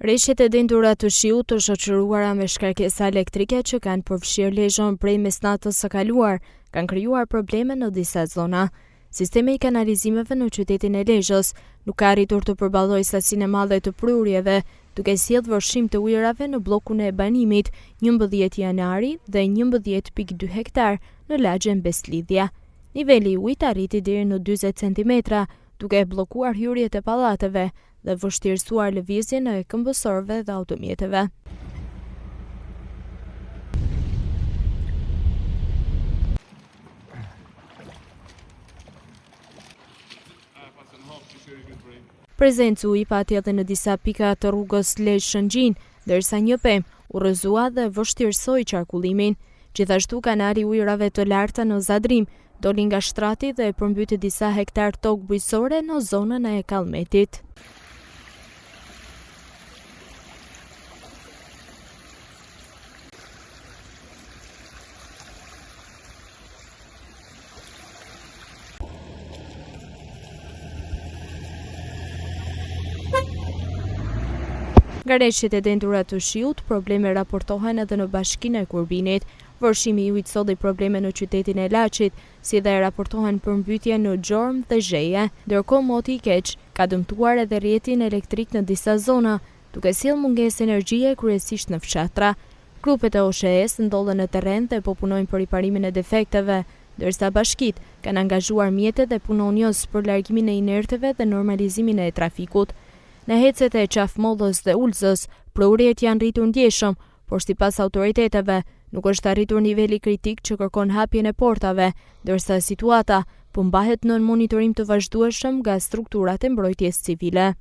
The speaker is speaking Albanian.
Rreshtet e dendura të shiut të shoqëruara me shkarkesa elektrike që kanë përfshirë lezhon prej mesnatës së kaluar, kanë krijuar probleme në disa zona. Sistemi i kanalizimeve në qytetin e Lezhës nuk ka arritur të përballojë sasinë e madhe të prurjeve, duke sjellë vërshim të ujërave në bllokun e banimit 11 janari dhe 11.2 hektar në lagjen Beslidhja. Niveli i ujit arriti deri në 40 cm, duke bllokuar hyrjet e pallateve dhe vështirësuar lëvizjen e këmbësorëve dhe automjeteve. Prezencë uji pati edhe në disa pika të rrugës Lezhë-Shëngjin, ndërsa një pemë u rrëzua dhe vështirësoi qarkullimin. Gjithashtu kanali ujërave të larta në Zadrim doli nga shtrati dhe përmbyti disa hektar tokë bujqësore në zonën e Kallmetit. Nga rreshtet e dendura të shiut, probleme raportohen edhe në bashkinë e Kurbinit. Vërshimi i ujit solli probleme në qytetin e Laçit, si dhe raportohen përmbytje në Gjormë dhe Zheje. Ndërkohë moti i keq ka dëmtuar edhe rrjetin elektrik në disa zona, duke sjellë mungesë energjie kryesisht në fshatra. Grupet e OSHE-s ndodhen në terren dhe po punojnë për riparimin e defekteve, ndërsa bashkitë kanë angazhuar mjetet dhe punonjës për largimin e inerteve dhe normalizimin e trafikut. Në hecet e Qafmollës dhe Ulzës, prurjet janë rritur ndjeshëm, por sipas autoriteteve nuk është arritur niveli kritik që kërkon hapjen e portave, ndërsa situata po mbahet nën monitorim të vazhdueshëm nga strukturat e mbrojtjes civile.